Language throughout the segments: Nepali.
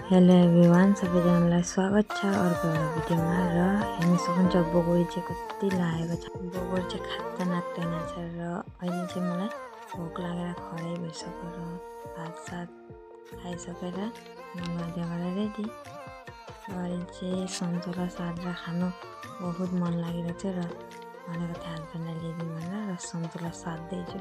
हेलो एभ्रिवान, सबैजनालाई स्वागत छ अर्को एउटा भिडियोमा। र हेर्न सक्नुहुन्छ बगोरी चाहिँ कति लागेको छ। बगोरी चाहिँ खाँदा नाच्दैन छ र अहिले चाहिँ मलाई भोक लागेर खरै भइसक्यो र भातसात खाइसकेर नुनगाड रेडी। अहिले चाहिँ सन्तोला साँधेर खानु बहुत मन लागिरहेको छ र भनेको थिएँ हस्बेन्डलाई ल्याइदिउँ भनेर, र सन्तोला साध्दैछु।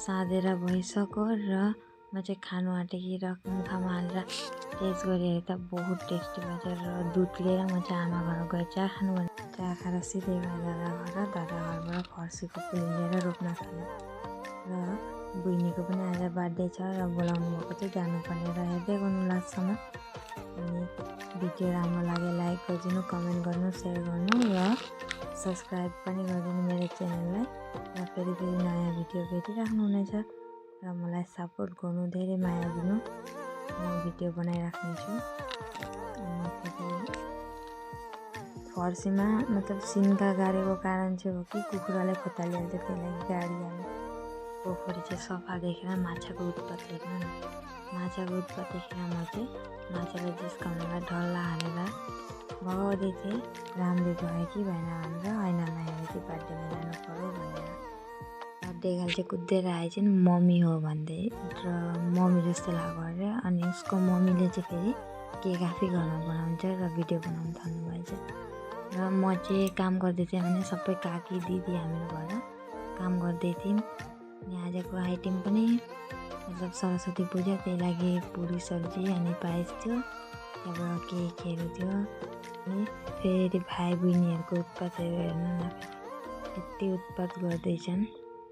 साँधेर भइसक्यो र म चाहिँ खानु आँटेकी र मुखमा हालेर टेस्ट गरेँ त बहुत टेस्टी भएछ। र दुध लिएर म चाहिँ आमा घर गएँ चिया खानु भने चिया खाएर सिधै गएँ दादा घरबाट फर्सीको फुल लिएर रोप्न थालेँ। र बहिनीको पनि आज बर्थडे छ र बोलाउनु भएको थियो, जानुपर्ने र हेर्दै गर्नु लास्टसम्म। अनि भिडियो राम्रो लाग्यो लाइक गरिदिनु, कमेन्ट गर्नु, सेयर गर्नु र सब्सक्राइब पनि गरिदिनु मेरो च्यानललाई। र फेरि नयाँ भिडियो भेटिराख्नुहुनेछ र मलाई सपोर्ट गर्नु, धेरै माया दिनु। म भिडियो बनाइराख्नेछु। फर्सीमा मतलब सिन्का गाडेको कारण चाहिँ हो कि कुखुराले खोतालिहाल्छ, त्यही लागि गाडिहाल्यो। पोखरी चाहिँ सफा देखेर माछाको उत्पात हेर्नु न। माछाको उत्पात देखेर म चाहिँ माछालाई जिस्काउनलाई डल्ला हालेर भगाउँदै थिएँ। राम्ररी भयो कि भएन भनेर ऐनामा हेरेँ कि बर्थडेमा जानु पऱ्यो भनेर। बर्थडे गर्ल चाहिँ कुद्दै आएछ नि मम्मी हो भन्दै, र मम्मी जस्तो लाग्यो अरे। अनि उसको मम्मीले चाहिँ फेरि केक आफै घरमा बनाउँछ र भिडियो बनाउनु थाल्नुभएछ। र म चाहिँ काम गर्दै थिएँ भने सबै काकी दिदी हामीहरू भएर काम गर्दै थियौँ। अनि आजको आइटम पनि मतलब सरस्वती पूजा, त्यही लागि पुरी सब्जी अनि पायस थियो, त्यहाँबाट केकहरू थियो। अनि फेरि भाइ बहिनीहरूको उत्पातहरू हेर्नु न, यति उत्पात गर्दैछन्।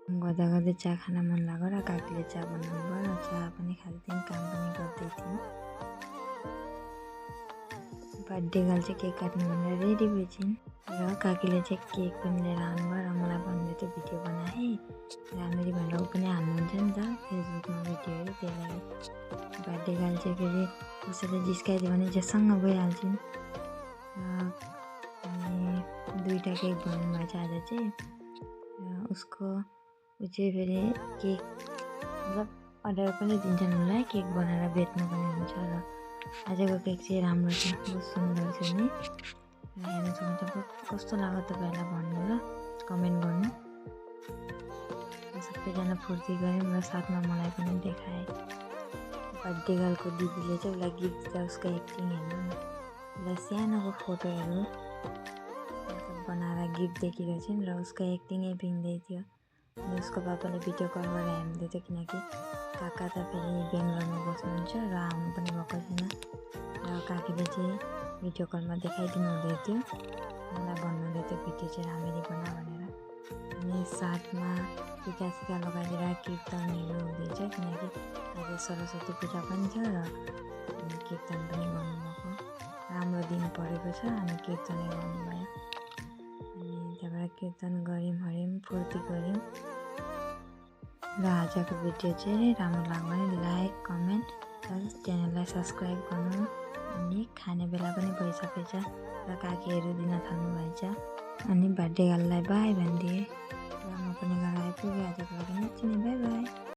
गर्दा गर्दै चिया खान मन लाग्यो र काकीले चिया बनाउनु भयो र चिया पनि खाँदै काम पनि गर्दै थियौँ। बर्थडे गर्ल चाहिँ केक काट्नु भनेर रेडी भइछन् र काकीले चाहिँ केक पनि लिएर आउनुभयो र मलाई भन्दै थियो भिडियो बनाएँ राम्ररी भनेर। ऊ पनि हाल्नुहुन्छ नि त फेसबुकमा भिडियोहरू, त्यही लागि बर्थडे गर्ल चाहिँ फेरि कसैले जिस्काइदियो भने जेसँग भइहाल्छन्। अनि 2टा केक बनाउनु भएछ आज चाहिँ। र उसको ऊ चाहिँ फेरि केक मतलब अर्डर पनि दिन्छन् उसलाई, केक बनाएर बेच्नु पनि हुन्छ। र आजको केक चाहिँ राम्रो छ, बहुत सुन्दर छ नि। र हेर्नु सक्नुहुन्छ कस्तो लाग्यो तपाईँहरूलाई भन्नु र कमेन्ट गर्नु। सबैजना फुर्ती गऱ्यौँ र साथमा मलाई पनि देखाएँ। बर्थडे गर्लको दिदीले चाहिँ उसलाई गिफ्ट दिँदा उसको एक्टिङ हेर्नु न। उसलाई सानोको फोटोहरू बनाएर गिफ्ट देखिरहेछन् र उसको एक्टिङै पिङ्दै थियो। अनि उसको पापाले भिडियो कल गरेर हेर्दै थियो, किनकि काका त फेरि बेङ्गलोरमा बस्नुहुन्छ र आउनु पनि भएको छैन। र काकीले चाहिँ भिडियो कलमा देखाइदिनु हुँदै थियो, मलाई भन्नुहुँदै थियो भिडियो चाहिँ राम्ररी बना भनेर। अनि साथमा टिका लगाइदिएर कीर्तनहरू हुँदैछ, किनकि आज सरस्वती पूजा पनि थियो र कीर्तन पनि गर्नुभएको। राम्रो दिन परेको छ अनि कीर्तनै गर्नुभयो। अनि त्यहाँबाट कीर्तन गऱ्यौँ फुर्ती गऱ्यौँ। र आजको भिडियो चाहिँ राम्रो लाग्यो भने लाइक कमेन्ट र च्यानललाई सब्सक्राइब गर्नु। अनि खाने बेला पनि भइसकेछ र काकीहरू दिन थाल्नुभएछ। अनि बर्थडे गर्ललाई बाई भनिदिएँ र म पनि घर आइपुगेँ। आजको लागि नै बाई बाई।